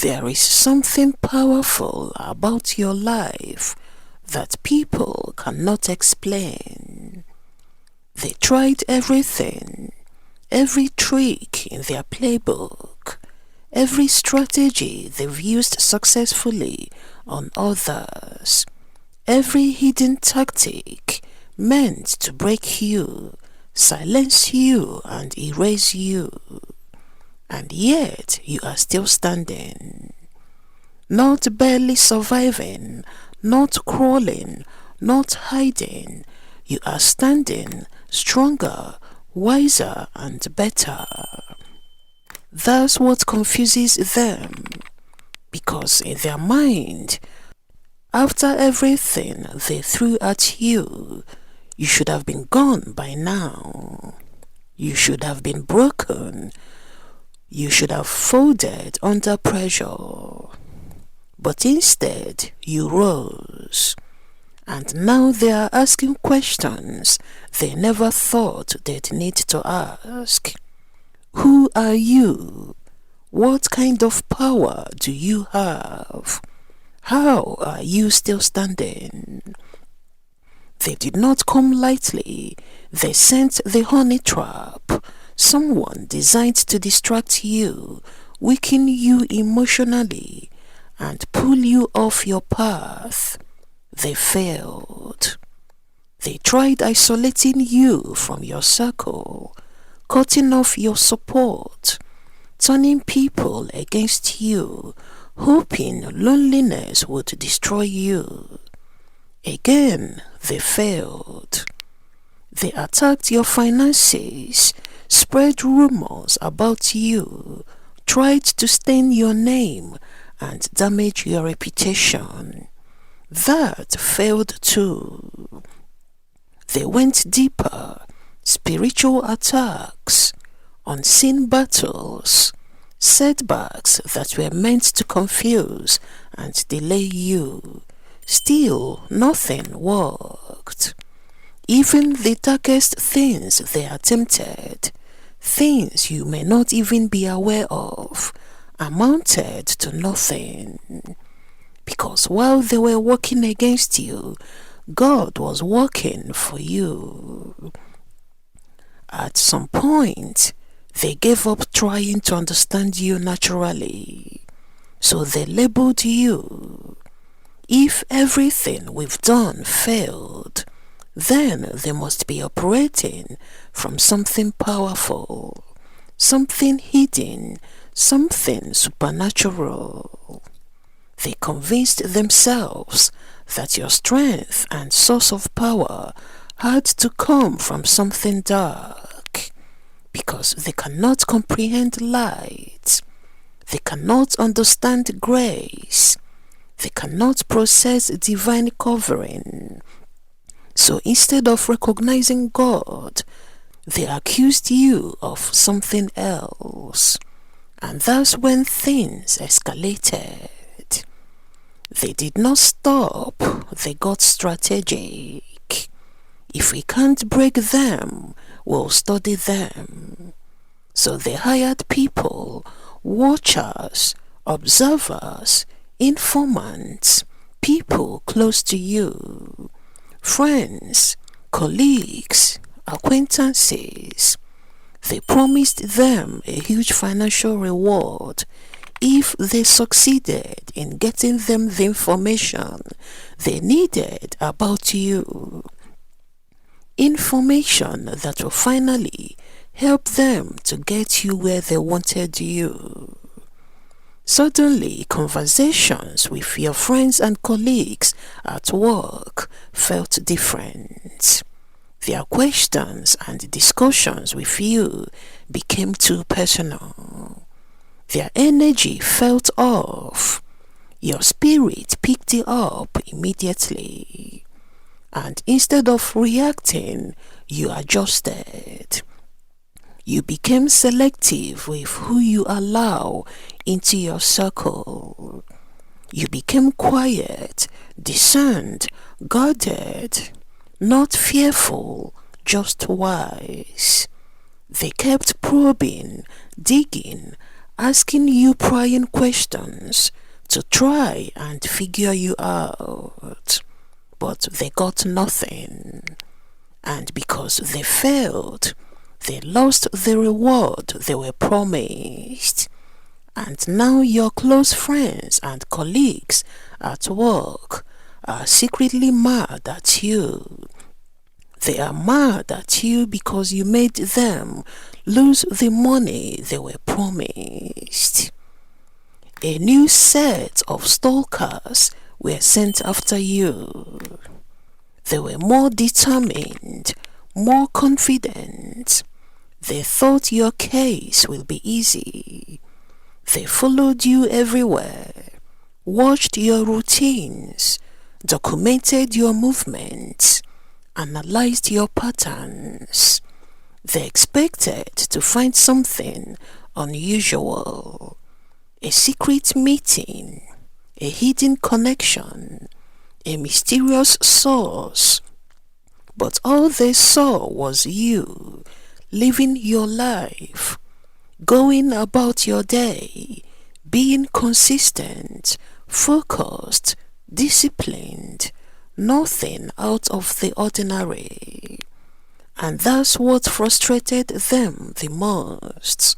There is something powerful about your life that people cannot explain. They tried everything, every trick in their playbook, every strategy they've used successfully on others, every hidden tactic meant to break you, silence you, and erase you. And yet you are still standing. Not barely surviving, not crawling, not hiding. You are standing stronger, wiser, and better. That's what confuses them. Because in their mind, after everything they threw at you, you should have been gone by now. You should have been broken. You should have folded under pressure. But instead, you rose. And now they are asking questions they never thought they'd need to ask. Who are you? What kind of power do you have? How are you still standing? They did not come lightly. They sent the honey trap. Someone designed to distract you, weaken you emotionally, and pull you off your path. They failed. They tried isolating you from your circle, cutting off your support, turning people against you, hoping loneliness would destroy you. Again, they failed. They attacked your finances, spread rumors about you, tried to stain your name and damage your reputation. That failed too. They went deeper, spiritual attacks, unseen battles, setbacks that were meant to confuse and delay you. Still, nothing worked. Even the darkest things they attempted, things you may not even be aware of, amounted to nothing. Because while they were working against you, God was working for you. At some point, they gave up trying to understand you naturally. So they labeled you. If everything we've done failed, then they must be operating from something powerful, something hidden, something supernatural. They convinced themselves that your strength and source of power had to come from something dark, because they cannot comprehend light, they cannot understand grace, they cannot process divine covering. So instead of recognizing God, they accused you of something else. And that's when things escalated. They did not stop, they got strategic. If we can't break them, we'll study them. So they hired people, watchers, observers, informants, people close to you, friends, colleagues, acquaintances. They promised them a huge financial reward if they succeeded in getting them the information they needed about you. Information that will finally help them to get you where they wanted you. Suddenly, conversations with your friends and colleagues at work felt different. Their questions and discussions with you became too personal. Their energy felt off. Your spirit picked it up immediately. And instead of reacting, you adjusted. You became selective with who you allow into your circle. You became quiet, discerned, guarded, not fearful, just wise. They kept probing, digging, asking you prying questions to try and figure you out. But they got nothing. And because they failed, they lost the reward they were promised. And now your close friends and colleagues at work are secretly mad at you. They are mad at you because you made them lose the money they were promised. A new set of stalkers were sent after you. They were more determined, more confident. They thought your case will be easy. They followed you everywhere, watched your routines, documented your movements, analyzed your patterns. They expected to find something unusual, a secret meeting, a hidden connection, a mysterious source. But all they saw was you living your life, going about your day, being consistent, focused, disciplined, nothing out of the ordinary. And that's what frustrated them the most,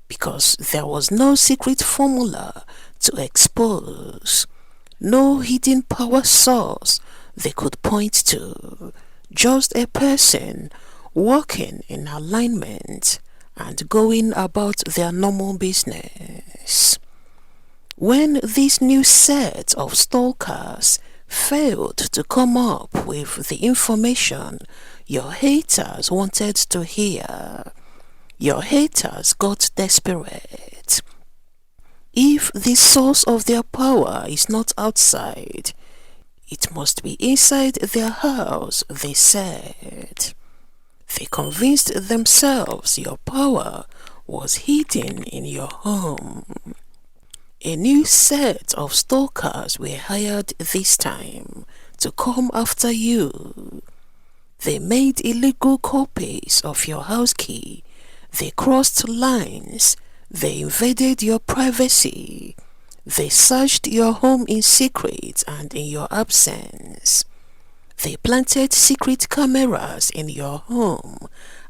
because there was no secret formula to expose, no hidden power source they could point to, just a person working in alignment and going about their normal business. When this new set of stalkers failed to come up with the information your haters wanted to hear, your haters got desperate. If the source of their power is not outside, it must be inside their house, they said. They convinced themselves your power was hidden in your home. A new set of stalkers were hired this time to come after you. They made illegal copies of your house key. They crossed lines. They invaded your privacy. They searched your home in secret and in your absence. They planted secret cameras in your home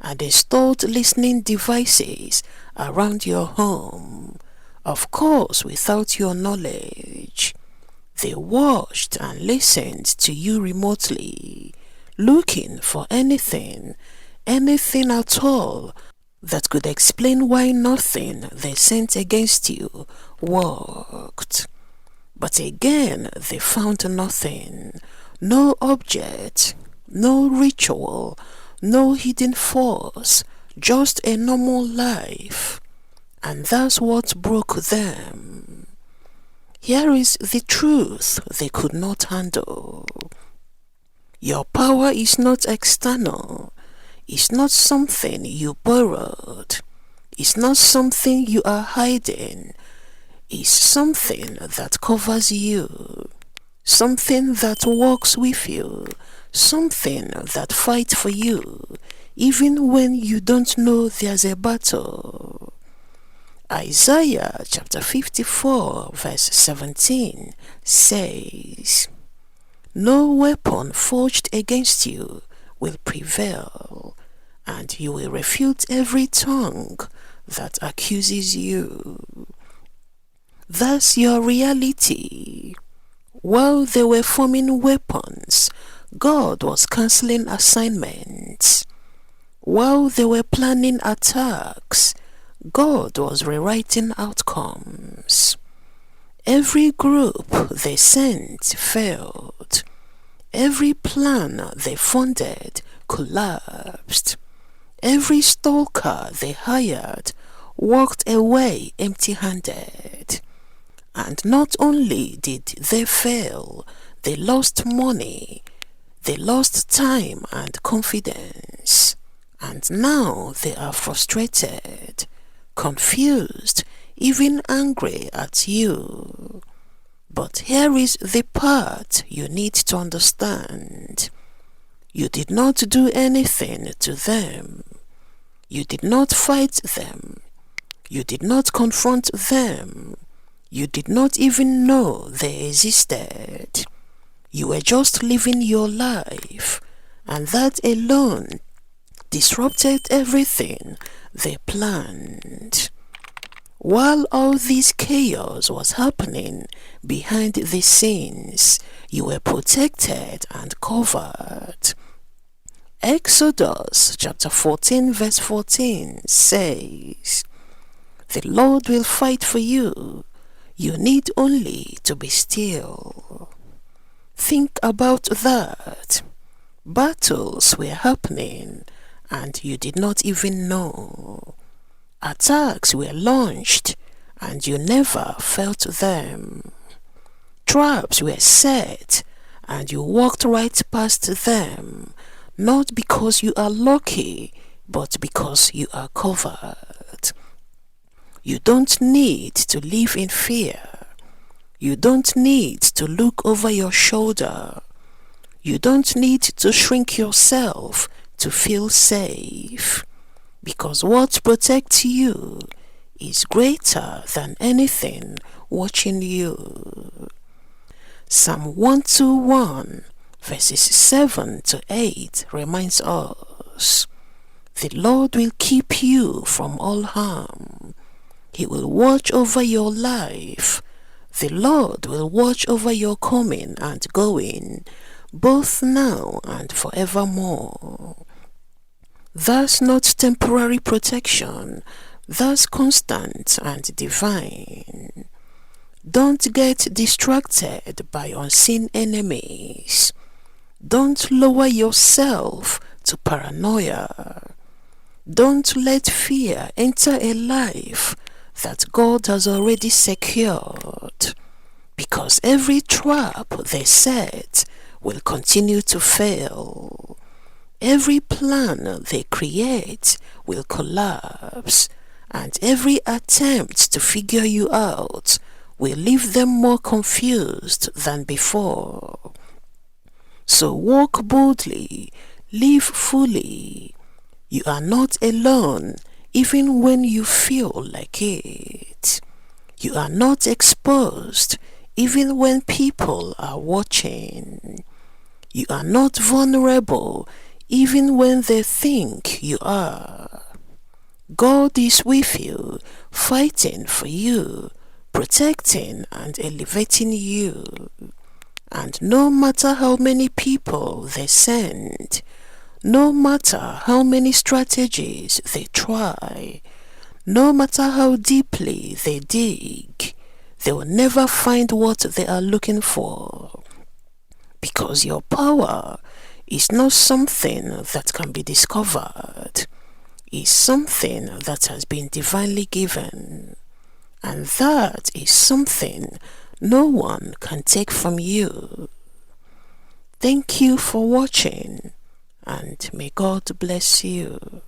and installed listening devices around your home, of course without your knowledge. They watched and listened to you remotely, looking for anything at all that could explain why nothing they sent against you worked. But again they found nothing, no object, no ritual, no hidden force, just a normal life. And that's what broke them. Here is the truth they could not handle. Your power is not external. It's not something you borrowed. It's not something you are hiding. It's something that covers you. Something that walks with you. Something that fights for you, even when you don't know there's a battle. Isaiah chapter 54 verse 17 says, "No weapon forged against you will prevail, and you will refute every tongue that accuses you." That's your reality. While they were forming weapons, God was cancelling assignments. While they were planning attacks, God was rewriting outcomes. Every group they sent failed. Every plan they funded collapsed. Every stalker they hired walked away empty-handed. And not only did they fail, they lost money, they lost time and confidence. And now they are frustrated, confused, even angry at you. But here is the part you need to understand. You did not do anything to them. You did not fight them. You did not confront them. You did not even know they existed. You were just living your life, and that alone disrupted everything they planned. While all this chaos was happening behind the scenes, you were protected and covered. Exodus chapter 14 verse 14 says, "The Lord will fight for you. You need only to be still." Think about that. Battles were happening and you did not even know. Attacks were launched and you never felt them. Traps were set and you walked right past them, not because you are lucky, but because you are covered. You don't need to live in fear. You don't need to look over your shoulder. You don't need to shrink yourself to feel safe, because what protects you is greater than anything watching you. Psalm 121 verses 7 to 8 reminds us, "The Lord will keep you from all harm. He will watch over your life. The Lord will watch over your coming and going, both now and forevermore." That's not temporary protection, that's constant and divine. Don't get distracted by unseen enemies. Don't lower yourself to paranoia. Don't let fear enter a life that God has already secured, because every trap they set will continue to fail. Every plan they create will collapse, and every attempt to figure you out will leave them more confused than before. So walk boldly, live fully. You are not alone, even when you feel like it. You are not exposed, even when people are watching. You are not vulnerable, even when they think you are. God is with you, fighting for you, protecting and elevating you. And no matter how many people they send, no matter how many strategies they try, no matter how deeply they dig, they will never find what they are looking for. Because your power is not something that can be discovered. It's something that has been divinely given. And that is something no one can take from you. Thank you for watching, and may God bless you.